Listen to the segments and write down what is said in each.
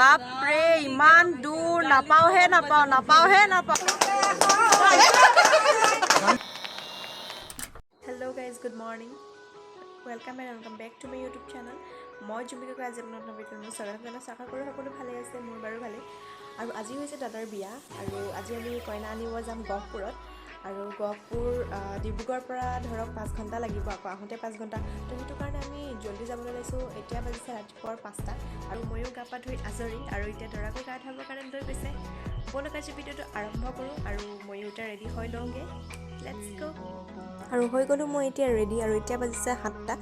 বাপৰে ইমান দূৰ নাপাওহে নাপাওঁ hello' guys good morning welcome and welcome back to my YouTube channel মই জুমিকা আজি আপোনাক নতুন স্বাগতম জনাইছোঁ আশা কৰোঁ সকলো ভালে আছে মোৰ বাৰু ভালেই আৰু আজি হৈছে দাদাৰ বিয়া আৰু আজি আমি কইনা আনিব যাম গহপুৰত আৰু গহপুৰ ডিব্ৰুগড়ৰ পৰা ধৰক 5 ঘণ্টা লাগিব আকৌ আহোঁতে 5 ঘণ্টা তো সেইটো কাৰণে আমি জল্দি যাবলৈ লৈছোঁ এতিয়া বাজিছে ৰাতিপুৱাৰ 5টা আৰু ময়ো গা পা ধুই আজৰি আৰু এতিয়া দৰাকো গা ধুৱাবৰ কাৰণে লৈ গৈছে ব'লক আজি ভিডিঅ'টো আৰম্ভ কৰোঁ আৰু ময়ো এতিয়া ৰেডি হৈ লওঁগৈ লেটছ গো আৰু হৈ গ'লোঁ মই এতিয়া ৰেডি আৰু এতিয়া বাজিছে 7টা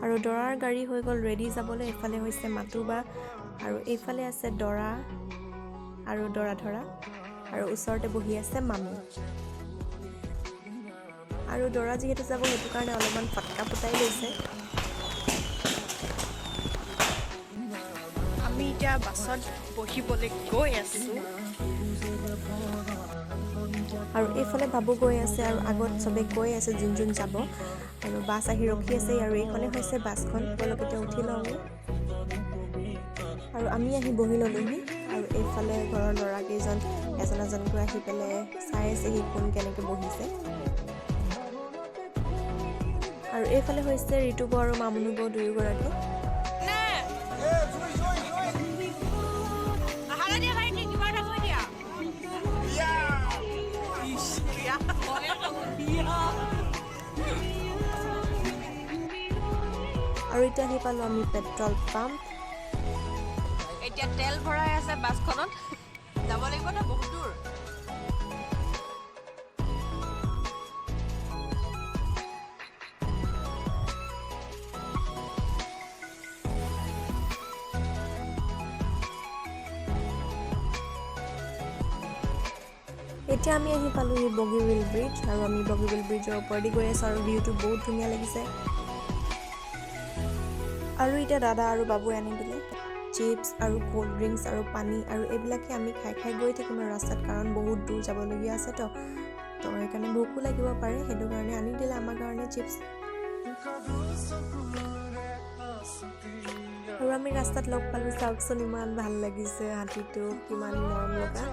আৰু দৰাৰ গাড়ী হৈ গ'ল ৰেডি যাবলৈ এইফালে হৈছে মাতুবা আৰু এইফালে আছে দৰা আৰু দৰা ধৰা আৰু ওচৰতে বহি আছে মামী আৰু দৰা যিহেতু যাব সেইটো কাৰণে অলপমান ফটকা ফুটাই লৈছে আমি এতিয়া বাছত বহিবলৈ গৈ আছোঁ আৰু এইফালে বাবু গৈ আছে আৰু আগত চবে গৈ আছে যোন যাব আৰু বাছ আহি ৰখি আছে আৰু এইখনে হৈছে বাছখন তেওঁলোকে এতিয়া উঠি লওঁগৈ আৰু আমি আহি বহি ল'লোহি আৰু এইফালে ঘৰৰ ল'ৰাকেইজন এজনকৈ আহি পেলাই চাই আছেহি কোন কেনেকৈ বহিছে আৰু এইফালে হৈছে ঋতুব আৰু মামুনু বৌ দুয়োগৰাকী আৰু এতিয়া আহি পালোঁ আমি পেট্ৰল পাম্প এতিয়া তেল ভৰাই আছে বাছখনত যাব লাগিব ন বহুত দূৰ এতিয়া আমি আহি পালোঁহি বগীবিল ব্ৰিজ আৰু আমি বগীবিল ব্ৰিজৰ ওপৰেদি গৈ আছোঁ আৰু ভিউটো বহুত ধুনীয়া লাগিছে আৰু এতিয়া দাদা আৰু বাবুৱে আনি দিলে চিপছ আৰু কোল্ড ড্ৰিংকছ আৰু পানী আৰু এইবিলাকে আমি খাই গৈ থাকিম আৰু ৰাস্তাত কাৰণ বহুত দূৰ যাবলগীয়া আছে তো সেইকাৰণে ভোকো লাগিব পাৰে সেইটো কাৰণে আনি দিলে আমাৰ কাৰণে চিপছ আৰু আমি ৰাস্তাত লগ পালোঁ চাওকচোন ইমান ভাল লাগিছে হাতীটো কিমান মৰম লগা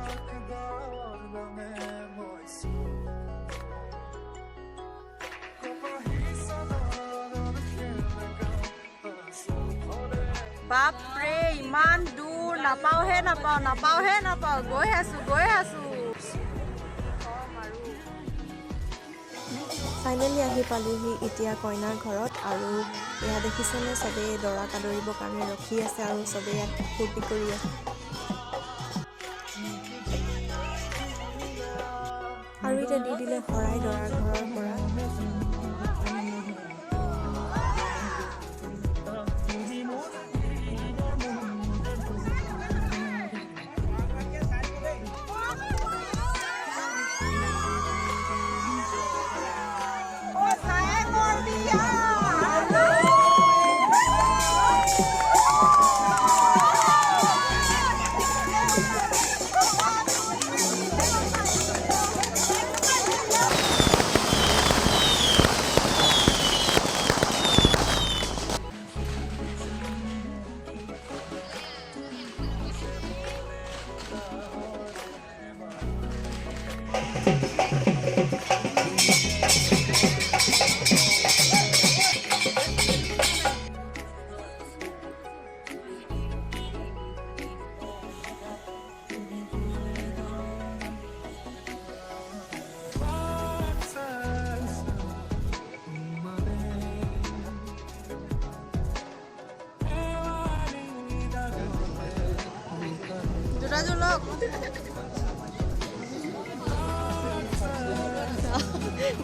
বাপৰে ইমান দূৰ নাপাওঁহে নাপাওঁ গৈ আছোঁ ফাইনেলি আহি পালোহি এতিয়া কইনাৰ ঘৰত আৰু এয়া দেখিছেনে চবেই দৰাক আদৰিবৰ কাৰণে ৰখি আছে আৰু চবেই ইয়াত ফূৰ্তি কৰি আছে আৰু এতিয়া দি দিলে শৰাই দৰাৰ ঘৰৰ পৰা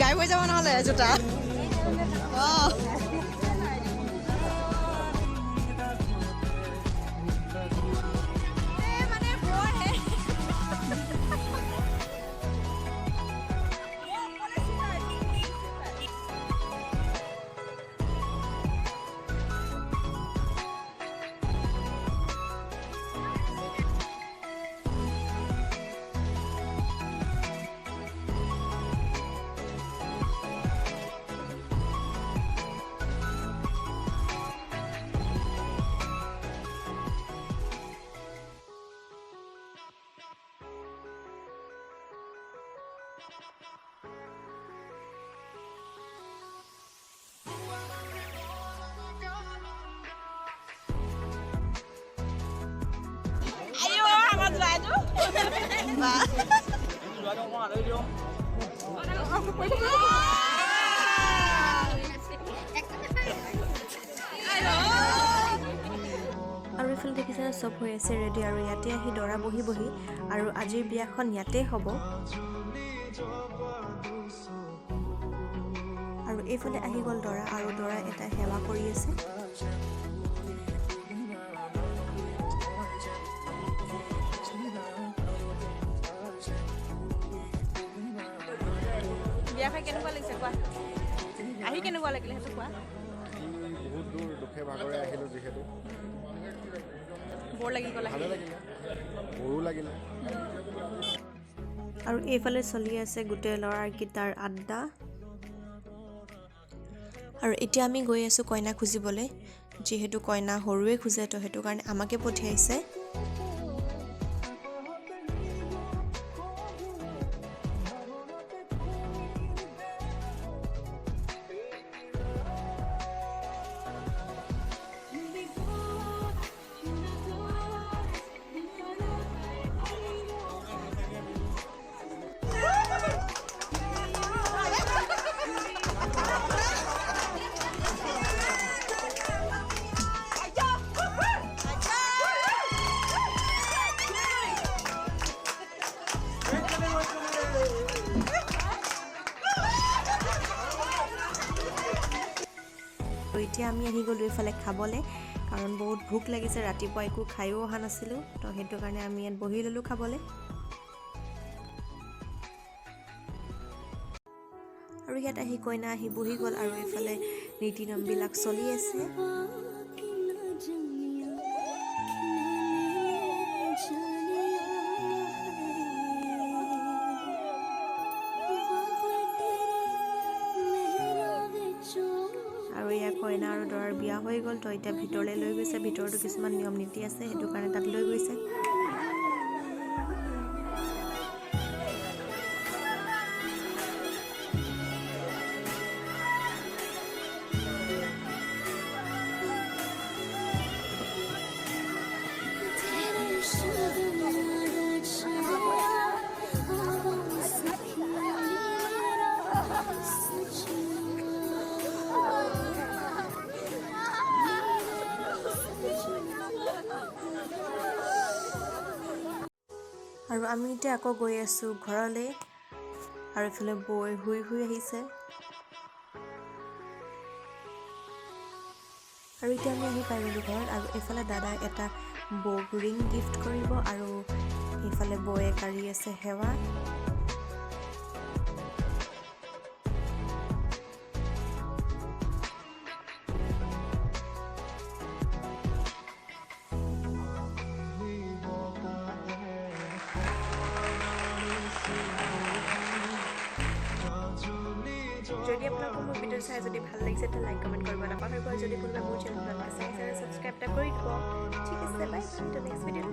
গাই হৈ যাব নহ'লে জোতা বা আৰু এইফালে দেখিছে চব হৈ আছে ৰেডি আৰু ইয়াতে আহি দৰা বহি আৰু আজিৰ বিয়াখন ইয়াতে হ'ব আৰু এইফালে আহি গ'ল দৰা আৰু দৰা এটা সেৱা কৰি আছে বিয়া খাই কেনেকুৱা লাগিছে কোৱা আহি কেনেকুৱা লাগিলে সেইটো কোৱা বহুত দূৰ দুখে ভাগৰে আহিলোঁ যিহেতু বৰ লাগি গ'ল ভালে লাগিলে বৰো লাগিলে আৰু এইফালে চলি আছে গোটেই ল'ৰাৰকেইটাৰ আড্ডা আৰু এতিয়া আমি গৈ আছোঁ কইনা খুজিবলৈ যিহেতু কইনা সৰুৱে খোজে তো সেইটো কাৰণে আমাকে পঠিয়াইছে এতিয়া আমি আহি গ'লো এইফালে খাবলৈ কাৰণ বহুত ভোক লাগিছে ৰাতিপুৱা একো খাইও অহা নাছিলোঁ তো সেইটো কাৰণে আমি ইয়াত বহি ল'লোঁ খাবলৈ আৰু ইয়াত আহি কইনা আহি বহি গ'ল আৰু এইফালে নীতি নিয়মবিলাক চলি আছে আৰু ইয়াৰ কইনা আৰু দৰাৰ বিয়া হৈ গ'ল তো এতিয়া ভিতৰলৈ লৈ গৈছে ভিতৰতো কিছুমান নিয়ম নীতি আছে সেইটো কাৰণে তাত লৈ গৈছে আৰু আমি এতিয়া আকৌ গৈ আছোঁ ঘৰলৈ আৰু এইফালে বৈ শুই আহিছে আৰু এতিয়া আমি আহি পাই গ'লোঁ ঘৰত আৰু এইফালে দাদাই এটা বৌক ৰিং গিফ্ট কৰিব আৰু এইফালে বৌয়ে কাঢ়ি আছে সেৱা যদি আপোনালোকৰ মোৰ ভিডিঅ' চাই যদি ভাল লাগিছে তেন্তে লাইক কমেণ্ট কৰিব নাপাহৰিব আৰু যদি কোনোবাই মোৰ চেনেলটো চাই ছাবস্ক্ৰাইব এটা কৰি দিব ঠিক আছে বাই নেক্সট ভিডিঅ'